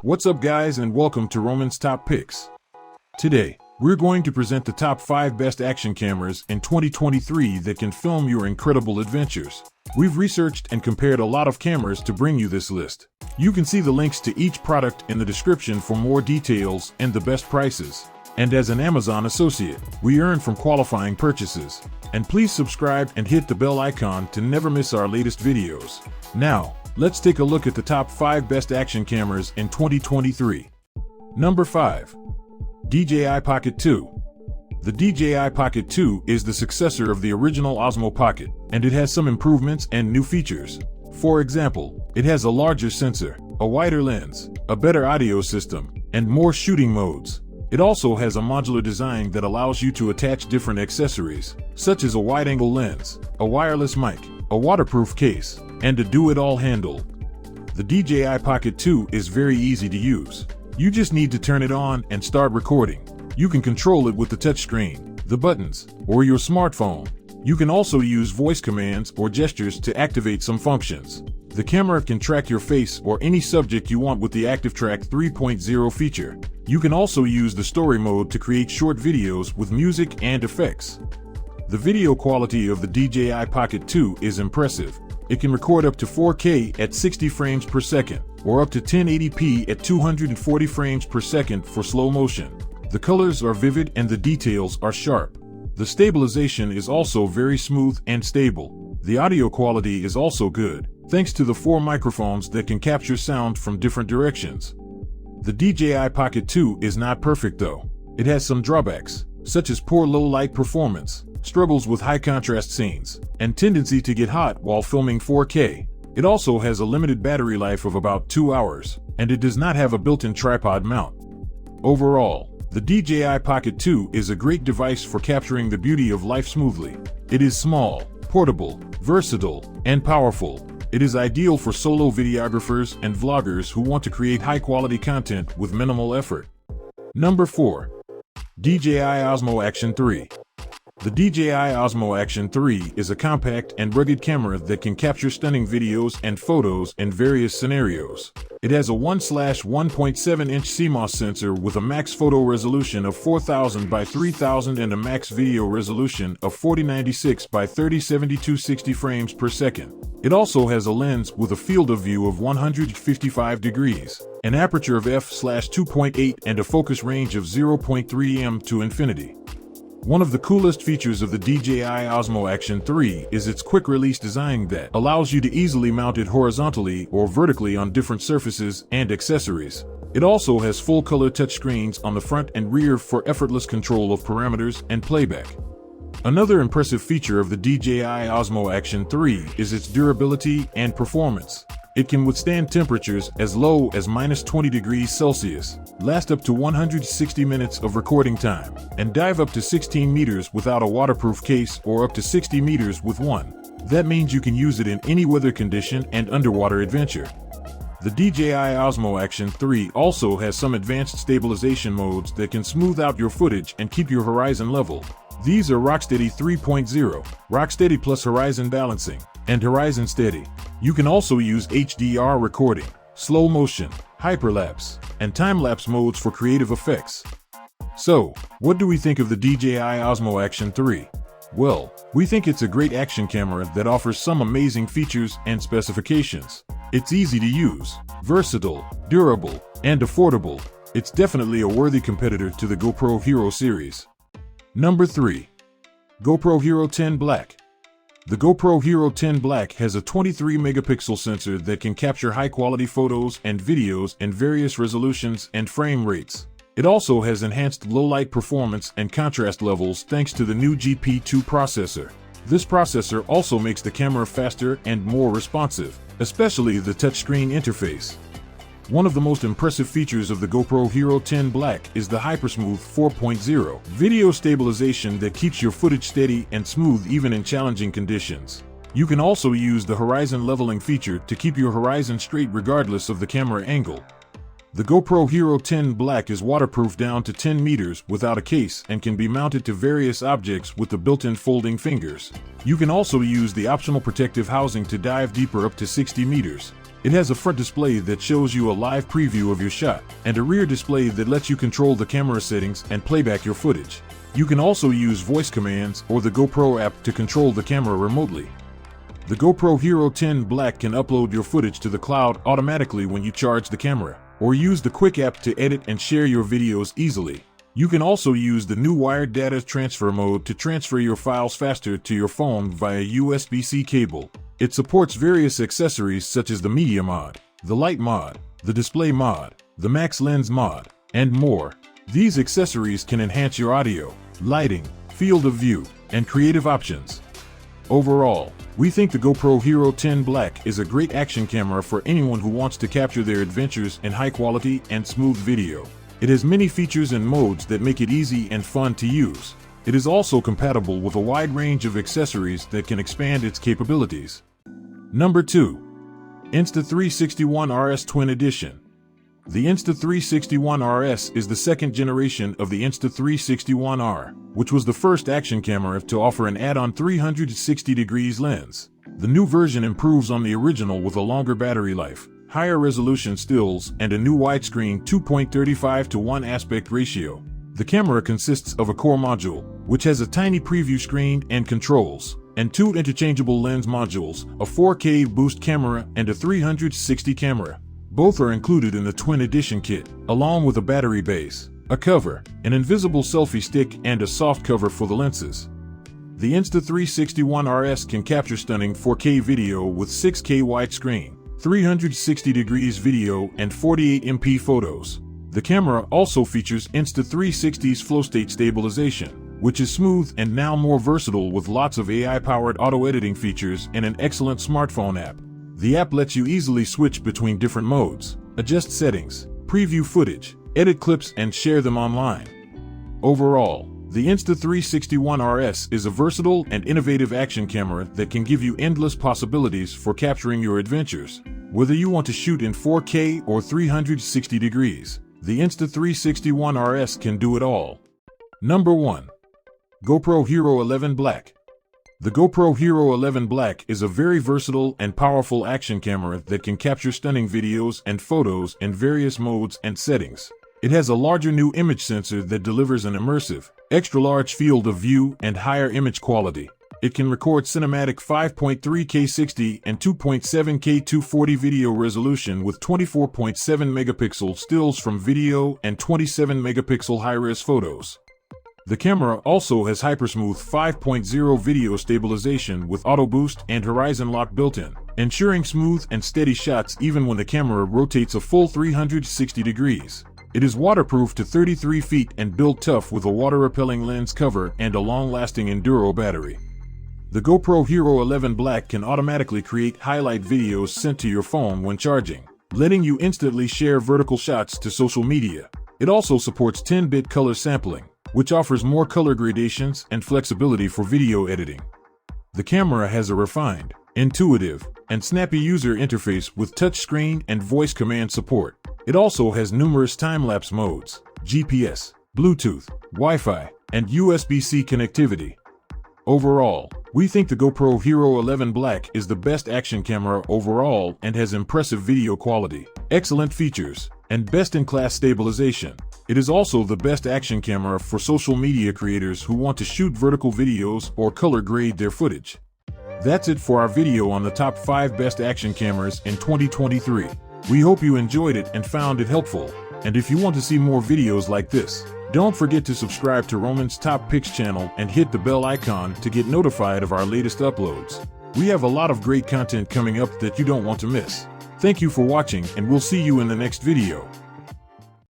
What's up guys, and welcome to Roman's Top Picks. Today, we're going to present the top 5 best action cameras in 2023 that can film your incredible adventures. We've researched and compared a lot of cameras to bring you this list. You can see the links to each product in the description for more details and the best prices. And as an Amazon associate, we earn from qualifying purchases. And please subscribe and hit the bell icon to never miss our latest videos. Now, let's take a look at the top 5 best action cameras in 2023. Number 5. DJI Pocket 2. The DJI Pocket 2 is the successor of the original Osmo Pocket, and it has some improvements and new features. For example, it has a larger sensor, a wider lens, a better audio system, and more shooting modes. It also has a modular design that allows you to attach different accessories, such as a wide-angle lens, a wireless mic, a waterproof case, and a do-it-all handle. The DJI Pocket 2 is very easy to use. You just need to turn it on and start recording. You can control it with the touchscreen, the buttons, or your smartphone. You can also use voice commands or gestures to activate some functions. The camera can track your face or any subject you want with the ActiveTrack 3.0 feature. You can also use the story mode to create short videos with music and effects. The video quality of the DJI Pocket 2 is impressive. It can record up to 4K at 60 frames per second, or up to 1080p at 240 frames per second for slow motion. The colors are vivid and the details are sharp. The stabilization is also very smooth and stable. The audio quality is also good, thanks to the 4 microphones that can capture sound from different directions. The DJI Pocket 2 is not perfect though. It has some drawbacks, such as poor low light performance, struggles with high contrast scenes, and tendency to get hot while filming 4K. It also has a limited battery life of about 2 hours, and it does not have a built-in tripod mount. Overall, the DJI Pocket 2 is a great device for capturing the beauty of life smoothly. It is small, portable, versatile, and powerful. It is ideal for solo videographers and vloggers who want to create high-quality content with minimal effort. Number 4. DJI Osmo Action 3. The DJI Osmo Action 3 is a compact and rugged camera that can capture stunning videos and photos in various scenarios. It has a 1/1.7-inch CMOS sensor with a max photo resolution of 4000 by 3000 and a max video resolution of 4096 by 3072 60 frames per second. It also has a lens with a field of view of 155 degrees, an aperture of f/2.8 and a focus range of 0.3 m to infinity. One of the coolest features of the DJI Osmo Action 3 is its quick-release design that allows you to easily mount it horizontally or vertically on different surfaces and accessories. It also has full-color touchscreens on the front and rear for effortless control of parameters and playback. Another impressive feature of the DJI Osmo Action 3 is its durability and performance. It can withstand temperatures as low as -20 degrees Celsius, last up to 160 minutes of recording time, and dive up to 16 meters without a waterproof case or up to 60 meters with one. That means you can use it in any weather condition and underwater adventure. The DJI Osmo Action 3 also has some advanced stabilization modes that can smooth out your footage and keep your horizon level. These are Rocksteady 3.0, Rocksteady plus Horizon Balancing, and Horizon Steady. You can also use HDR recording, slow motion, hyperlapse, and time-lapse modes for creative effects. So, what do we think of the DJI Osmo Action 3? Well, we think it's a great action camera that offers some amazing features and specifications. It's easy to use, versatile, durable, and affordable. It's definitely a worthy competitor to the GoPro Hero series. Number 3. GoPro Hero 10 Black. The GoPro Hero 10 Black has a 23-megapixel sensor that can capture high-quality photos and videos in various resolutions and frame rates. It also has enhanced low-light performance and contrast levels thanks to the new GP2 processor. This processor also makes the camera faster and more responsive, especially the touchscreen interface. One of the most impressive features of the GoPro Hero 10 Black is the Hypersmooth 4.0 video stabilization that keeps your footage steady and smooth even in challenging conditions. You can also use the horizon leveling feature to keep your horizon straight regardless of the camera angle. The GoPro Hero 10 Black is waterproof down to 10 meters without a case and can be mounted to various objects with the built-in folding fingers. You can also use the optional protective housing to dive deeper up to 60 meters. It has a front display that shows you a live preview of your shot, and a rear display that lets you control the camera settings and playback your footage. You can also use voice commands or the GoPro app to control the camera remotely. The GoPro Hero 10 Black can upload your footage to the cloud automatically when you charge the camera, or use the Quick app to edit and share your videos easily. You can also use the new wired data transfer mode to transfer your files faster to your phone via USB-C cable. It supports various accessories such as the Media mod, the Light mod, the Display mod, the Max Lens mod, and more. These accessories can enhance your audio, lighting, field of view, and creative options. Overall, we think the GoPro Hero 10 Black is a great action camera for anyone who wants to capture their adventures in high quality and smooth video. It has many features and modes that make it easy and fun to use. It is also compatible with a wide range of accessories that can expand its capabilities. Number 2. Insta360 ONE RS Twin Edition. The Insta360 RS is the second generation of the Insta360 ONE R, which was the first action camera to offer an add-on 360-degree lens. The new version improves on the original with a longer battery life, higher resolution stills, and a new widescreen 2.35:1 aspect ratio. The camera consists of a core module, which has a tiny preview screen and controls, and two interchangeable lens modules, a 4K boost camera and a 360 camera. Both are included in the Twin Edition kit, along with a battery base, a cover, an invisible selfie stick, and a soft cover for the lenses. The Insta360 ONE RS can capture stunning 4K video with 6K widescreen, 360 video, and 48MP photos. The camera also features Insta360's flow state stabilization, which is smooth and now more versatile with lots of AI-powered auto-editing features and an excellent smartphone app. The app lets you easily switch between different modes, adjust settings, preview footage, edit clips, and share them online. Overall, the Insta360 ONE RS is a versatile and innovative action camera that can give you endless possibilities for capturing your adventures. Whether you want to shoot in 4K or 360 degrees, the Insta360 ONE RS can do it all. Number 1. GoPro Hero 11 Black. The GoPro Hero 11 Black is a very versatile and powerful action camera that can capture stunning videos and photos in various modes and settings. It has a larger new image sensor that delivers an immersive, extra-large field of view and higher image quality. It can record cinematic 5.3K 60 and 2.7K 240 video resolution with 24.7 megapixel stills from video and 27 megapixel high-res photos. The camera also has Hypersmooth 5.0 video stabilization with auto boost and horizon lock built in, ensuring smooth and steady shots even when the camera rotates a full 360 degrees. It is waterproof to 33 feet and built tough with a water-repelling lens cover and a long-lasting Enduro battery. The GoPro Hero 11 Black can automatically create highlight videos sent to your phone when charging, letting you instantly share vertical shots to social media. It also supports 10-bit color sampling, which offers more color gradations and flexibility for video editing. The camera has a refined, intuitive, and snappy user interface with touchscreen and voice command support. It also has numerous time-lapse modes, GPS, Bluetooth, Wi-Fi, and USB-C connectivity. Overall, we think the GoPro Hero 11 Black is the best action camera overall and has impressive video quality, excellent features, and best-in-class stabilization. It is also the best action camera for social media creators who want to shoot vertical videos or color grade their footage. That's it for our video on the top 5 best action cameras in 2023. We hope you enjoyed it and found it helpful. And if you want to see more videos like this, don't forget to subscribe to Roman's Top Picks channel and hit the bell icon to get notified of our latest uploads. We have a lot of great content coming up that you don't want to miss. Thank you for watching, and we'll see you in the next video.